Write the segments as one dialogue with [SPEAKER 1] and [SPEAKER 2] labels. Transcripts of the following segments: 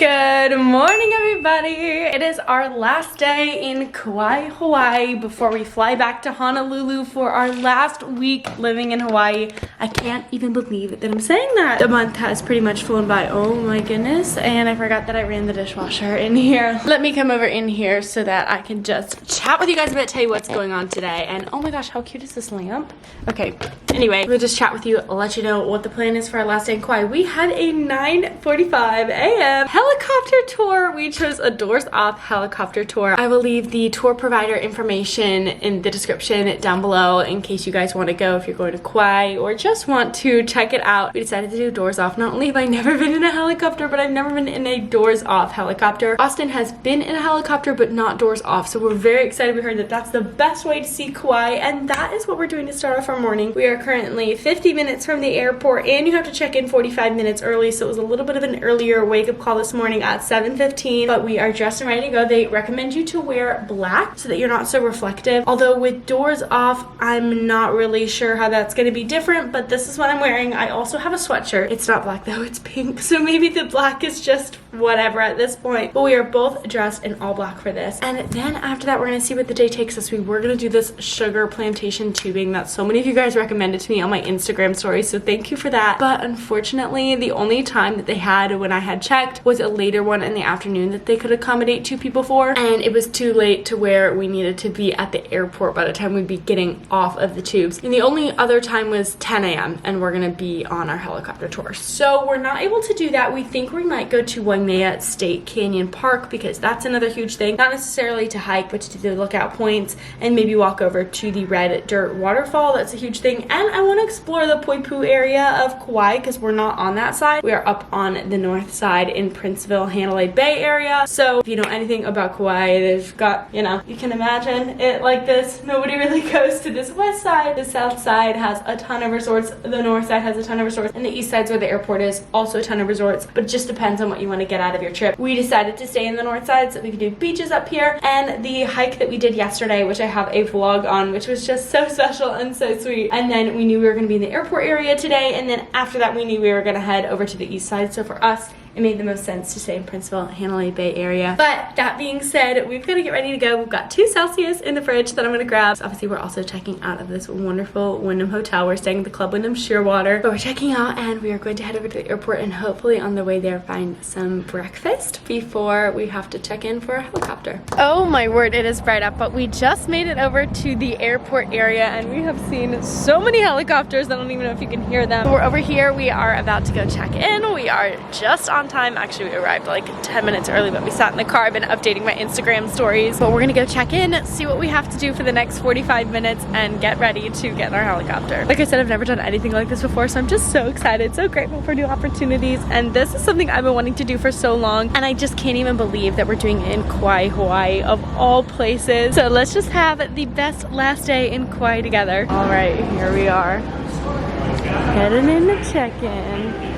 [SPEAKER 1] Good morning, everybody. It is our last day in Kauai, Hawaii before we fly back to Honolulu for our last week living in Hawaii. I can't even believe that I'm saying that. The month has pretty much flown by. Oh my goodness. And I forgot that I ran the dishwasher in here. Let me come over in here so that I can just chat with you guys a bit, tell you what's going on today. And oh my gosh, how cute is this lamp? Okay, anyway, we'll just chat with you, let you know what the plan is for our last day in Kauai. We had a 9:45 a.m. helicopter tour. We chose a doors off helicopter tour. I will leave the tour provider information in the description down below in case you guys want to go if you're going to Kauai or just want to check it out. We decided to do doors off. Not only have I never been in a helicopter, but I've never been in a doors off helicopter. Austin has been in a helicopter, but not doors off. So we're very excited. We heard that that's the best way to see Kauai, and that is what we're doing to start off our morning. We are currently 50 minutes from the airport, and you have to check in 45 minutes early, so it was a little bit of an earlier wake-up call this morning at 7:15, but we are dressed and ready to go. They recommend you to wear black so that you're not so reflective. Although with doors off, I'm not really sure how that's going to be different, but this is what I'm wearing. I also have a sweatshirt. It's not black though, it's pink, so maybe the black is just whatever at this point. But we are both dressed in all black for this. And then after that, we're going to see what the day takes us. We were going to do this sugar plantation tubing that so many of you guys recommended to me on my Instagram story, so thank you for that. But unfortunately, the only time that they had when I had checked was a later one in the afternoon that they could accommodate 2 people for, and it was too late to where we needed to be at the airport by the time we'd be getting off of the tubes. And the only other time was 10 a.m. and we're gonna be on our helicopter tour, so we're not able to do that. We think we might go to Waimea State Canyon Park because that's another huge thing, not necessarily to hike but to do the lookout points and maybe walk over to the red dirt waterfall. That's a huge thing. And I want to explore the Poipu area of Kauai because we're not on that side. We are up on the north side in Princeville, Hanalei Bay area. So if you know anything about Kauai, they've got, you know, you can imagine it like this. Nobody really goes to this west side. The south side has a ton of resorts. The north side has a ton of resorts. And the east side's where the airport is, also a ton of resorts. But it just depends on what you want to get out of your trip. We decided to stay in the north side so we could do beaches up here. And the hike that we did yesterday, which I have a vlog on, which was just so special and so sweet. And then we knew we were going to be in the airport area today. And then after that, we knew we were going to head over to the east side. So for us, it made the most sense to stay in Princeville, Hanalei Bay area. But that being said, we've got to get ready to go. We've got 2 Celsius in the fridge that I'm going to grab. So obviously, we're also checking out of this wonderful Wyndham Hotel. We're staying at the Club Wyndham Shearwater. But we're checking out and we are going to head over to the airport and hopefully on the way there find some breakfast before we have to check in for a helicopter. Oh my word, it is bright up, but we just made it over to the airport area and we have seen so many helicopters. I don't even know if you can hear them. We're over here. We are about to go check in. We are just on time. Actually, we arrived like 10 minutes early, but we sat in the car. I've been updating my Instagram stories. But we're gonna go check in, see what we have to do for the next 45 minutes and get ready to get in our helicopter. Like I said, I've never done anything like this before, so I'm just so excited, so grateful for new opportunities. And this is something I've been wanting to do for so long, and I just can't even believe that we're doing it in Kauai, Hawaii, of all places. So let's just have the best last day in Kauai together. All right, here we are. Heading in to check-in.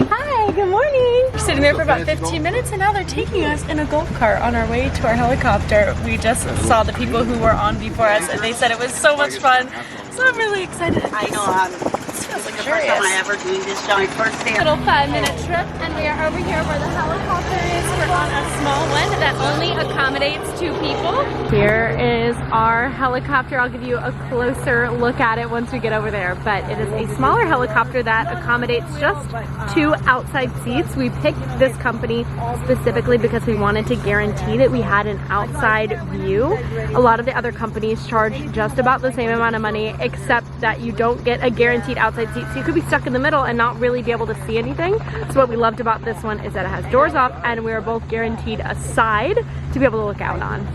[SPEAKER 1] Hi, good morning. We're sitting there for about 15 minutes and now they're taking us in a golf cart on our way to our helicopter. We just saw the people who were on before us and they said it was so much fun. So I'm really excited.
[SPEAKER 2] I know, this feels like the first time I ever do this, my first day.
[SPEAKER 1] Little 5-minute trip and we are over here where the helicopter is. We're on a small one that only accommodates 2 people. Here is our helicopter. I'll give you a closer look at it once we get over there, but it is a smaller helicopter that accommodates just 2 outside seats. We picked this company specifically because we wanted to guarantee that we had an outside view. A lot of the other companies charge just about the same amount of money, except that you don't get a guaranteed outside seat, so you could be stuck in the middle and not really be able to see anything. So what we loved about this one is that it has doors off and we are both guaranteed a side to be able to look out on.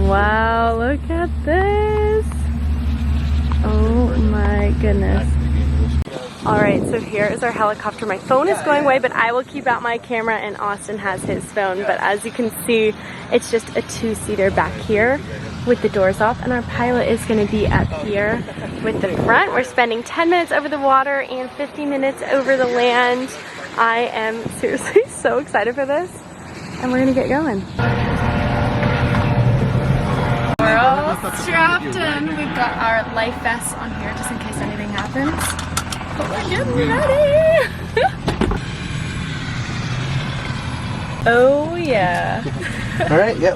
[SPEAKER 1] Wow, look at this. Oh my goodness. Alright, so here is our helicopter. My phone is going away, but I will keep out my camera and Austin has his phone. But as you can see, it's just a 2-seater back here with the doors off, and our pilot is going to be up here with the front. We're spending 10 minutes over the water and 50 minutes over the land. I am seriously so excited for this, and we're going to get going. We're all strapped in. We've got our life vests on here just in case anything happens. But we're getting ready! Oh yeah.
[SPEAKER 3] All right, yep.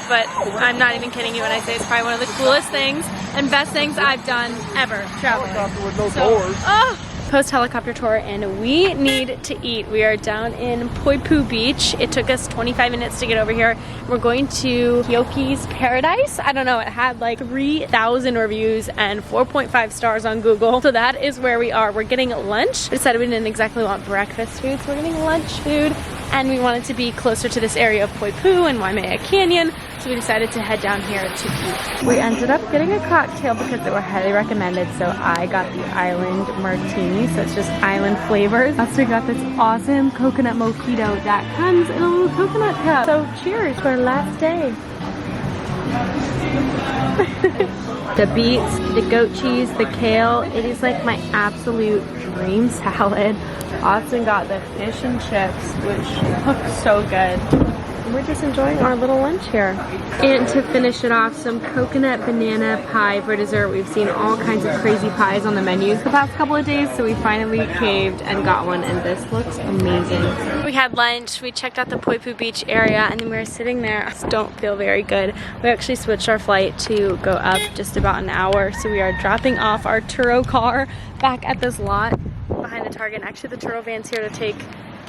[SPEAKER 1] But I'm not even kidding you when I say it's probably one of the coolest things and best things I've done ever traveling.
[SPEAKER 3] Helicopter with no doors.
[SPEAKER 1] Post helicopter tour, and we need to eat. We are down in Poipu Beach. It took us 25 minutes to get over here. We're going to Yoki's Paradise. I don't know, it had like 3,000 reviews and 4.5 stars on Google. So that is where we are. We're getting lunch. We decided we didn't exactly want breakfast food, so we're getting lunch food. And we wanted to be closer to this area of Poipu and Waimea Canyon, so we decided to head down here to eat. We ended up getting a cocktail because they were highly recommended, so I got the Island Martini, so it's just island flavors. Also got this awesome coconut mojito that comes in a little coconut cup. So cheers for our last day. The beets, the goat cheese, the kale, it is like my absolute dream salad. Austin got the fish and chips, which look so good. And we're just enjoying our little lunch here. And to finish it off, some coconut banana pie for dessert. We've seen all kinds of crazy pies on the menus the past couple of days, so we finally caved and got one, and this looks amazing. We had lunch, we checked out the Poipu Beach area, and then we were sitting there. I just don't feel very good. We actually switched our flight to go up just about an hour, so we are dropping off our Turo car back at this lot behind the Target. And actually the Turo van's here to take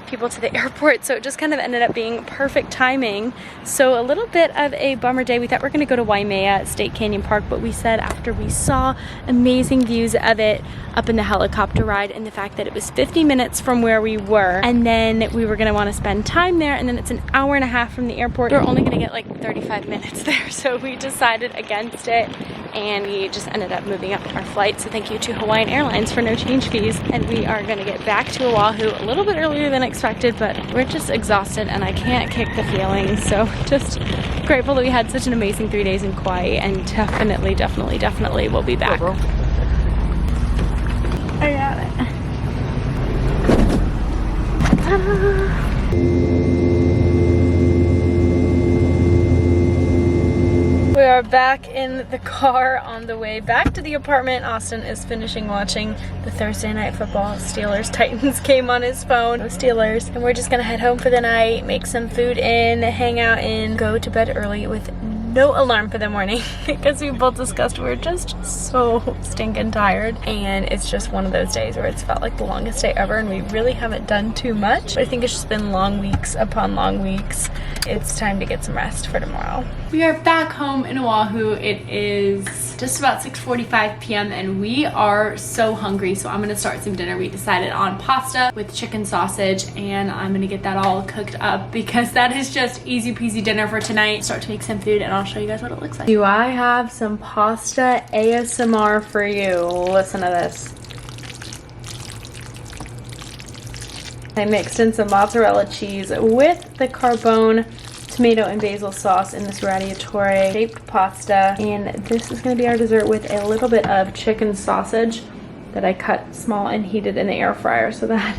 [SPEAKER 1] people to the airport, so it just kind of ended up being perfect timing. So a little bit of a bummer day. We thought we were going to go to Waimea State Canyon Park, but we said after we saw amazing views of it up in the helicopter ride and the fact that it was 50 minutes from where we were, and then we were going to want to spend time there, and then it's an hour and a half from the airport. We're only going to get like 35 minutes there, so we decided against it, and we just ended up moving up our flight. So thank you to Hawaiian Airlines for no change fees, and we are going to get back to Oahu a little bit earlier than expected, but we're just exhausted and I can't kick the feelings. So just grateful that we had such an amazing 3 days in Kauai, and definitely we'll be back. I got it. We are back in the car on the way back to the apartment. Austin is finishing watching the Thursday night football. Steelers Titans came on his phone. Steelers. And we're just gonna head home for the night, make some food in, hang out in, go to bed early with no alarm for the morning because we both discussed we're just so stinking tired, and it's just one of those days where it's felt like the longest day ever, and we really haven't done too much. But I think it's just been long weeks upon long weeks. It's time to get some rest for tomorrow. We are back home in Oahu. It is just about 6:45 p.m. and we are so hungry, so I'm gonna start some dinner. We decided on pasta with chicken sausage, and I'm gonna get that all cooked up because that is just easy peasy dinner for tonight. Start to make some food and I'll show you guys what it looks like. Do I have some pasta ASMR for you? Listen to this. I mixed in some mozzarella cheese with the carbone, tomato and basil sauce in this radiatore shaped pasta, and this is going to be our dessert with a little bit of chicken sausage that I cut small and heated in the air fryer. So that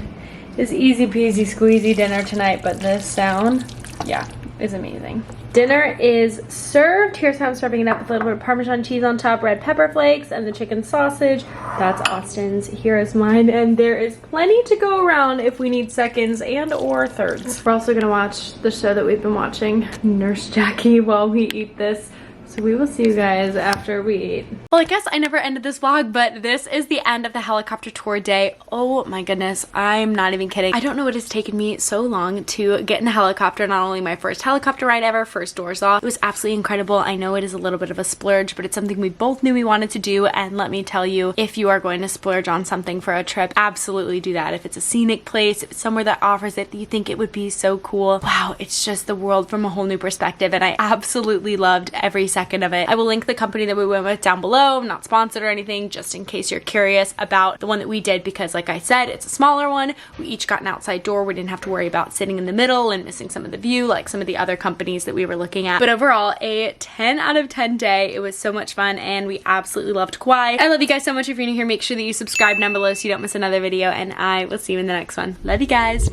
[SPEAKER 1] is easy peasy squeezy dinner tonight, but this sound, yeah, is amazing. Dinner is served. Here's how I'm serving it up with a little bit of Parmesan cheese on top, red pepper flakes, and the chicken sausage. That's Austin's. Here is mine, and there is plenty to go around if we need seconds and or thirds. We're also gonna watch the show that we've been watching, Nurse Jackie, while we eat this. So we will see you guys after we eat. Well, I guess I never ended this vlog, but this is the end of the helicopter tour day. Oh my goodness, I'm not even kidding. I don't know what has taken me so long to get in a helicopter. Not only my first helicopter ride ever, first doors off. It was absolutely incredible. I know it is a little bit of a splurge, but it's something we both knew we wanted to do. And let me tell you, if you are going to splurge on something for a trip, absolutely do that. If it's a scenic place, if it's somewhere that offers it, that you think it would be so cool. Wow, it's just the world from a whole new perspective. And I absolutely loved every second of it. I will link the company that we went with down below. I'm not sponsored or anything, just in case you're curious about the one that we did, because like I said, it's a smaller one. We each got an outside door. We didn't have to worry about sitting in the middle and missing some of the view like some of the other companies that we were looking at. But overall, a 10 out of 10 day. It was so much fun and we absolutely loved Kauai. I love you guys so much. If you're new here, make sure that you subscribe down below so you don't miss another video, and I will see you in the next one. Love you guys.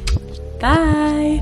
[SPEAKER 1] Bye.